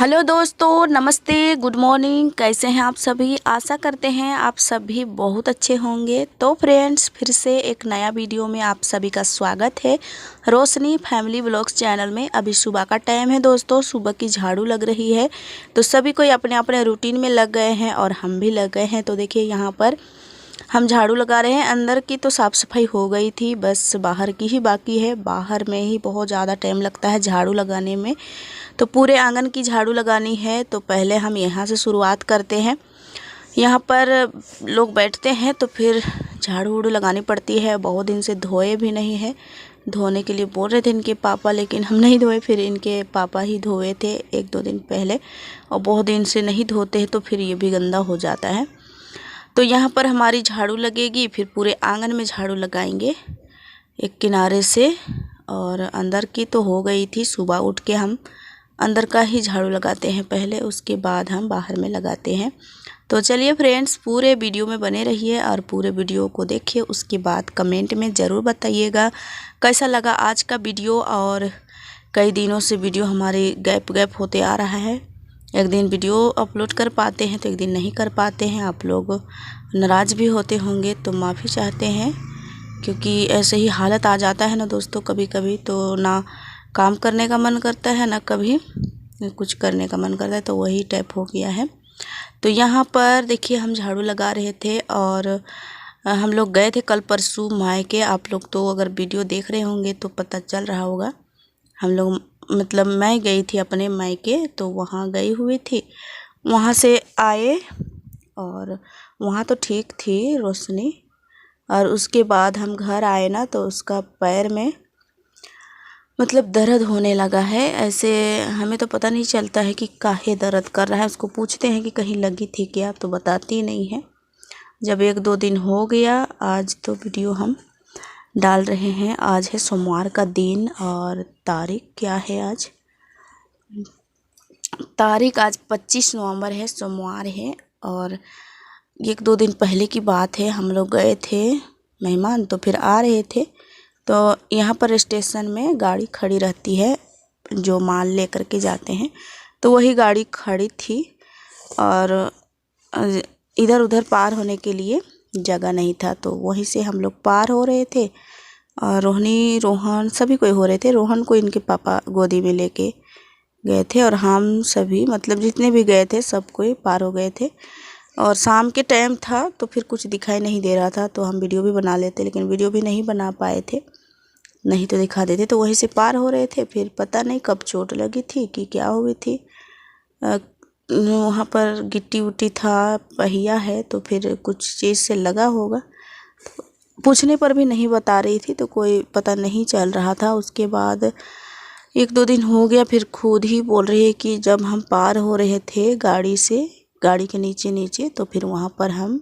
Hello दोस्तों, नमस्ते, good morning. कैसे हैं आप सभी? आशा करते हैं आप सभी बहुत अच्छे होंगे। तो फ्रेंड्स, फिर से एक नया वीडियो में आप सभी का स्वागत है रोशनी फैमिली व्लॉग्स चैनल में। अभी सुबह का टाइम है दोस्तों, सुबह की झाड़ू लग रही है। तो सभी कोई अपने अपने रूटीन में लग गए हैं और हम भी लग गए हैं। तो देखिए यहाँ पर हम झाड़ू लगा रहे हैं। अंदर की तो साफ़ सफाई हो गई थी, बस बाहर की ही बाकी है। बाहर में ही बहुत ज़्यादा टाइम लगता है झाड़ू लगाने में। तो पूरे आंगन की झाड़ू लगानी है तो पहले हम यहाँ से शुरुआत करते हैं। यहाँ पर लोग बैठते हैं तो फिर झाड़ू उड़ू लगानी पड़ती है। बहुत दिन से धोए भी नहीं है, धोने के लिए बोल रहे थे इनके पापा, लेकिन हम नहीं धोए। फिर इनके पापा ही धोए थे 1-2 दिन पहले, और बहुत दिन से नहीं धोते हैं तो फिर ये भी गंदा हो जाता है। तो यहाँ पर हमारी झाड़ू लगेगी, फिर पूरे आंगन में झाड़ू लगाएंगे एक किनारे से। और अंदर की तो हो गई थी, सुबह उठ के हम अंदर का ही झाड़ू लगाते हैं पहले, उसके बाद हम बाहर में लगाते हैं। तो चलिए फ्रेंड्स, पूरे वीडियो में बने रहिए और पूरे वीडियो को देखिए। उसके बाद कमेंट में ज़रूर बताइएगा कैसा लगा आज का वीडियो। और कई दिनों से वीडियो हमारे गैप होते आ रहा है। एक दिन वीडियो अपलोड कर पाते हैं तो एक दिन नहीं कर पाते हैं। आप लोग नाराज़ भी होते होंगे तो माफ़ी चाहते हैं, क्योंकि ऐसे ही हालत आ जाता है ना दोस्तों, कभी कभी तो ना काम करने का मन करता है, ना कभी कुछ करने का मन करता है। तो वही टाइप हो गया है। तो यहाँ पर देखिए हम झाड़ू लगा रहे थे और हम लोग गए थे कल परसों मायके। आप लोग तो अगर वीडियो देख रहे होंगे तो पता चल रहा होगा। हम लोग मतलब मैं गई थी अपने मायके, तो वहाँ गई हुई थी। वहाँ से आए और वहाँ तो ठीक थी रोशनी। और उसके बाद हम घर आए ना, तो उसका पैर में मतलब दर्द होने लगा है। ऐसे हमें तो पता नहीं चलता है कि काहे दर्द कर रहा है। उसको पूछते हैं कि कहीं लगी थी क्या, तो बताती नहीं है। जब 1-2 दिन हो गया, आज तो वीडियो हम डाल रहे हैं। आज है सोमवार का दिन और तारीख क्या है आज? तारीख आज 25 नवंबर है, सोमवार है। और 1-2 दिन पहले की बात है, हम लोग गए थे मेहमान, तो फिर आ रहे थे। तो यहाँ पर स्टेशन में गाड़ी खड़ी रहती है जो माल लेकर के जाते हैं, तो वही गाड़ी खड़ी थी। और इधर उधर पार होने के लिए जगह नहीं था, तो वहीं से हम लोग पार हो रहे थे। और रोहन सभी कोई हो रहे थे। रोहन को इनके पापा गोदी में लेके गए थे और हम सभी मतलब जितने भी गए थे सब कोई पार हो गए थे। और शाम के टाइम था तो फिर कुछ दिखाई नहीं दे रहा था, तो हम वीडियो भी बना लेते, लेकिन वीडियो भी नहीं बना पाए थे, नहीं तो दिखा देते। तो वहीं से पार हो रहे थे। फिर पता नहीं कब चोट लगी थी कि क्या हुई थी। वहाँ पर गिट्टी उट्टी था, पहिया है, तो फिर कुछ चीज़ से लगा होगा। तो पूछने पर भी नहीं बता रही थी, तो कोई पता नहीं चल रहा था। उसके बाद 1-2 दिन हो गया, फिर खुद ही बोल रही है कि जब हम पार हो रहे थे गाड़ी से, गाड़ी के नीचे तो फिर वहाँ पर हम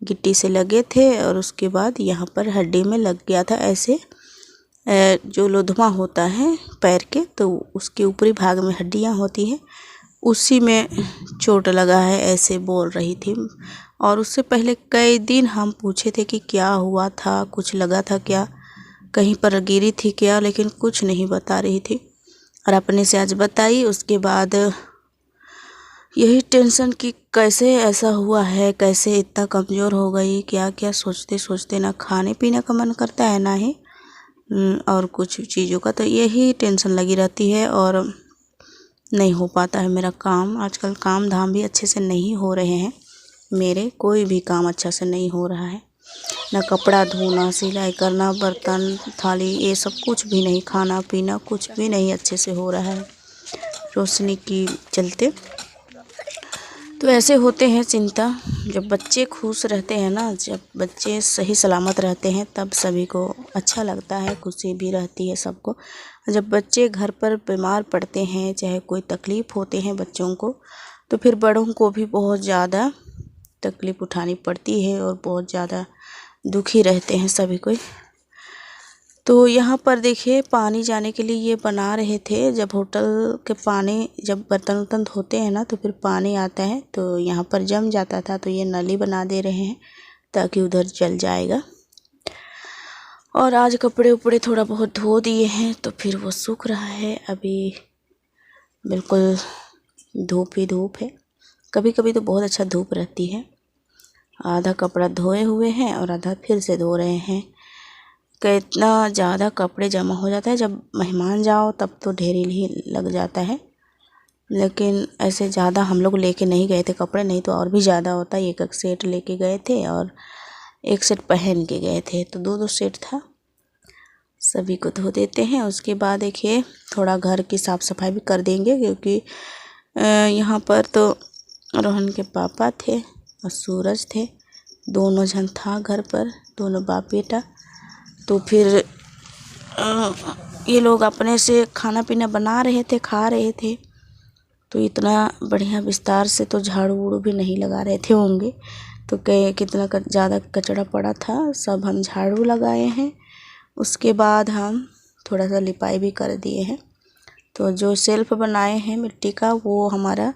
गिट्टी से लगे थे। और उसके बाद यहाँ पर हड्डी में लग गया था। ऐसे जो लोधमा होता है पैर के, तो उसके ऊपरी भाग में हड्डियाँ होती हैं, उसी में चोट लगा है, ऐसे बोल रही थी। और उससे पहले कई दिन हम पूछे थे कि क्या हुआ था, कुछ लगा था क्या, कहीं पर गिरी थी क्या, लेकिन कुछ नहीं बता रही थी। और अपने से आज बताई। उसके बाद यही टेंशन कि कैसे ऐसा हुआ है, कैसे इतना कमज़ोर हो गई, क्या क्या सोचते सोचते ना खाने पीने का मन करता है, ना ही और कुछ चीज़ों का। तो यही टेंशन लगी रहती है और नहीं हो पाता है मेरा काम। आजकल काम धाम भी अच्छे से नहीं हो रहे हैं मेरे, कोई भी काम अच्छा से नहीं हो रहा है। ना कपड़ा धोना, सिलाई करना, बर्तन थाली, ये सब कुछ भी नहीं, खाना पीना कुछ भी नहीं अच्छे से हो रहा है रोशनी की चलते। तो ऐसे होते हैं चिंता। जब बच्चे खुश रहते हैं ना, जब बच्चे सही सलामत रहते हैं, तब सभी को अच्छा लगता है, खुशी भी रहती है सबको। जब बच्चे घर पर बीमार पड़ते हैं, चाहे कोई तकलीफ़ होते हैं बच्चों को, तो फिर बड़ों को भी बहुत ज़्यादा तकलीफ़ उठानी पड़ती है और बहुत ज़्यादा दुखी रहते हैं सभी कोई। तो यहाँ पर देखिए पानी जाने के लिए ये बना रहे थे। जब होटल के पानी, जब बर्तन वर्तन धोते हैं ना, तो फिर पानी आता है तो यहाँ पर जम जाता था, तो ये नली बना दे रहे हैं ताकि उधर चल जाएगा। और आज कपड़े उपड़े थोड़ा बहुत धो दिए हैं, तो फिर वो सूख रहा है। अभी बिल्कुल धूप ही धूप है। कभी कभी तो बहुत अच्छा धूप रहती है। आधा कपड़ा धोए हुए हैं और आधा फिर से धो रहे हैं। कितना ज़्यादा कपड़े जमा हो जाता है, जब मेहमान जाओ तब तो ढेर ही लग जाता है, लेकिन ऐसे ज़्यादा हम लोग लेके नहीं गए थे कपड़े, नहीं तो और भी ज़्यादा होता। एक एक सेट लेके गए थे और एक सेट पहन के गए थे, तो दो दो सेट था। सभी को धो देते हैं। उसके बाद देखिए थोड़ा घर की साफ़ सफाई भी कर देंगे, क्योंकि यहाँ पर तो रोहन के पापा थे और सूरज थे, दोनों जन था घर पर, दोनों बाप बेटा। तो फिर ये लोग अपने से खाना पीना बना रहे थे, खा रहे थे, तो इतना बढ़िया विस्तार से तो झाड़ू वूड़ू भी नहीं लगा रहे थे होंगे, तो कितना ज़्यादा कचरा पड़ा था, सब हम झाड़ू लगाए हैं। उसके बाद हम थोड़ा सा लिपाई भी कर दिए हैं। तो जो सेल्फ बनाए हैं मिट्टी का, वो हमारा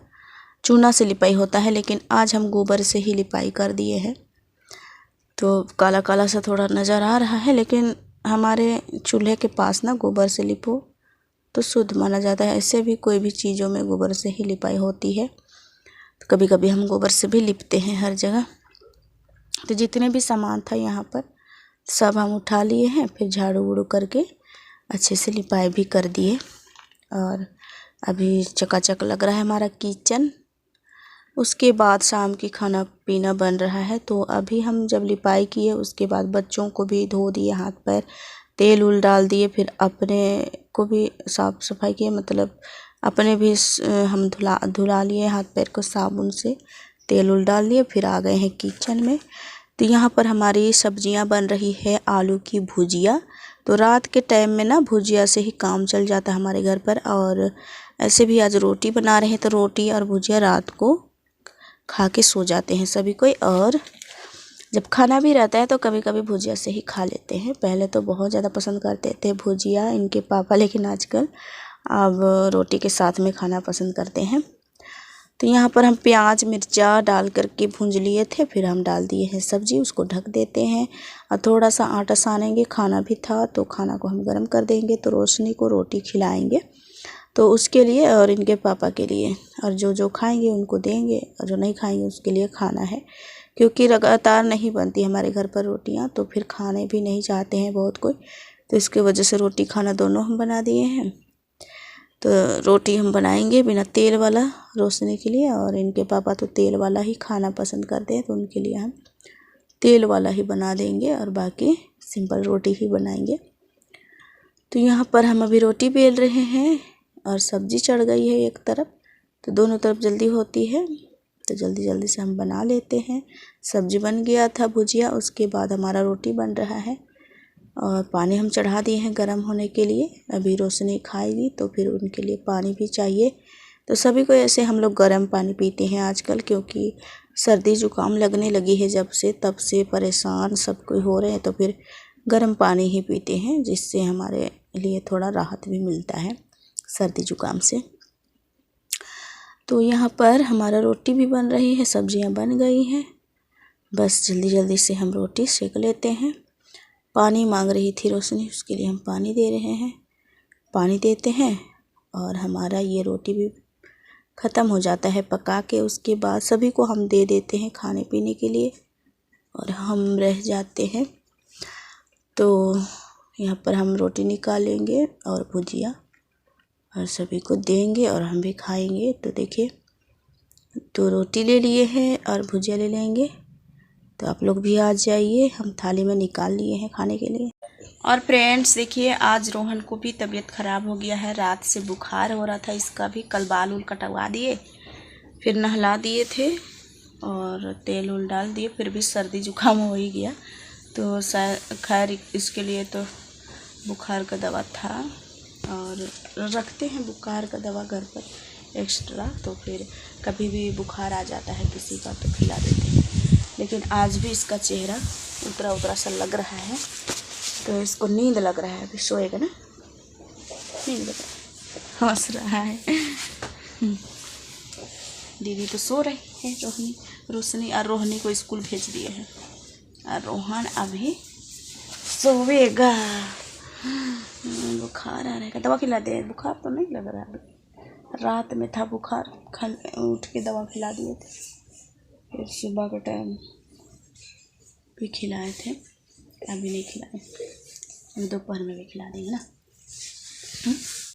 चूना से लिपाई होता है, लेकिन आज हम गोबर से ही लिपाई कर दिए हैं। तो काला काला सा थोड़ा नज़र आ रहा है, लेकिन हमारे चूल्हे के पास ना गोबर से लिपो तो शुद्ध माना जाता है। ऐसे भी कोई भी चीज़ों में गोबर से ही लिपाई होती है। तो कभी कभी हम गोबर से भी लिपते हैं हर जगह। तो जितने भी सामान था यहाँ पर सब हम उठा लिए हैं, फिर झाड़ू वूड़ू करके अच्छे से लिपाई भी कर दिए। और अभी चकाचक लग रहा है हमारा किचन। उसके बाद शाम की खाना पीना बन रहा है। तो अभी हम जब लिपाई किए उसके बाद बच्चों को भी धो दिए, हाथ पैर तेल उल डाल दिए, फिर अपने को भी साफ़ सफाई किए, मतलब अपने भी हम धुला लिए हाथ पैर को साबुन से, तेल उल डाल लिए, फिर आ गए हैं किचन में। तो यहाँ पर हमारी सब्जियां बन रही है, आलू की भुजिया। तो रात के टाइम में ना भुजिया से ही काम चल जाता है हमारे घर पर। और ऐसे भी आज रोटी बना रहे हैं, तो रोटी और भुजिया रात को खा के सो जाते हैं सभी कोई। और जब खाना भी रहता है तो कभी कभी भुजिया से ही खा लेते हैं। पहले तो बहुत ज़्यादा पसंद करते थे भुजिया इनके पापा, लेकिन आजकल अब रोटी के साथ में खाना पसंद करते हैं। तो यहाँ पर हम प्याज मिर्चा डाल करके भूंज लिए थे, फिर हम डाल दिए हैं सब्ज़ी, उसको ढक देते हैं। और थोड़ा सा आटा सानेंगे, खाना भी था तो खाना को हम गर्म कर देंगे, तो रोशनी को रोटी खिलाएंगे, तो उसके लिए और इनके पापा के लिए, और जो जो खाएंगे उनको देंगे, और जो नहीं खाएंगे उसके लिए खाना है। क्योंकि लगातार नहीं बनती हमारे घर पर रोटियां, तो फिर खाने भी नहीं चाहते हैं बहुत कोई, तो इसके वजह से रोटी खाना दोनों हम बना दिए हैं। तो रोटी हम बनाएंगे बिना तेल वाला रोशनी के लिए, और इनके पापा तो तेल वाला ही खाना पसंद करते हैं, तो उनके लिए हम तेल वाला ही बना देंगे और बाकी सिंपल रोटी ही बनाएंगे। तो यहाँ पर हम अभी रोटी बेल रहे हैं और सब्ज़ी चढ़ गई है एक तरफ, तो दोनों तरफ जल्दी होती है, तो जल्दी जल्दी से हम बना लेते हैं। सब्ज़ी बन गया था भुजिया, उसके बाद हमारा रोटी बन रहा है और पानी हम चढ़ा दिए हैं गर्म होने के लिए। अभी रोशनी खाएगी तो फिर उनके लिए पानी भी चाहिए। तो सभी को ऐसे हम लोग गर्म पानी पीते हैं आजकल, क्योंकि सर्दी ज़ुकाम लगने लगी है जब से, तब से परेशान सब कोई हो रहे हैं, तो फिर गर्म पानी ही पीते हैं, जिससे हमारे लिए थोड़ा राहत भी मिलता है सर्दी ज़ुकाम से। तो यहाँ पर हमारा रोटी भी बन रही है, सब्जियाँ बन गई हैं, बस जल्दी जल्दी से हम रोटी सेक लेते हैं। पानी मांग रही थी रोशनी, उसके लिए हम पानी दे रहे हैं, पानी देते हैं और हमारा ये रोटी भी ख़त्म हो जाता है पका के। उसके बाद सभी को हम दे देते हैं खाने पीने के लिए और हम रह जाते हैं। तो यहाँ पर हम रोटी निकालेंगे और भुजिया और सभी को देंगे और हम भी खाएंगे। तो देखिए, तो रोटी ले लिए हैं और भुजिया ले लेंगे, तो आप लोग भी आ जाइए, हम थाली में निकाल लिए हैं खाने के लिए। और फ्रेंड्स देखिए, आज रोहन को भी तबीयत ख़राब हो गया है, रात से बुखार हो रहा था इसका भी। कल बाल उल कटवा दिए, फिर नहला दिए थे और तेल उल डाल दिए, फिर भी सर्दी जुकाम हो ही गया। तो खैर इसके लिए तो बुखार का दवा था, और रखते हैं बुखार का दवा घर पर एक्स्ट्रा, तो फिर कभी भी बुखार आ जाता है किसी का तो खिला देते हैं। लेकिन आज भी इसका चेहरा उतरा उतरा सा लग रहा है, तो इसको नींद लग रहा है, अभी सोएगा ना, नींद लग रहा है, हंस रहा है। दीदी तो सो रही है, रोशनी और रोहनी को स्कूल भेज दिए हैं, और रोहन अभी सोएगा। बुखार आ रहा है, दवा खिला दे, बुखार तो नहीं लग रहा है रात में था बुखार, उठ के दवा खिला दिए थे, फिर सुबह के टाइम भी खिलाए थे, अभी नहीं खिलाए, अभी दोपहर में भी खिला देंगे ना।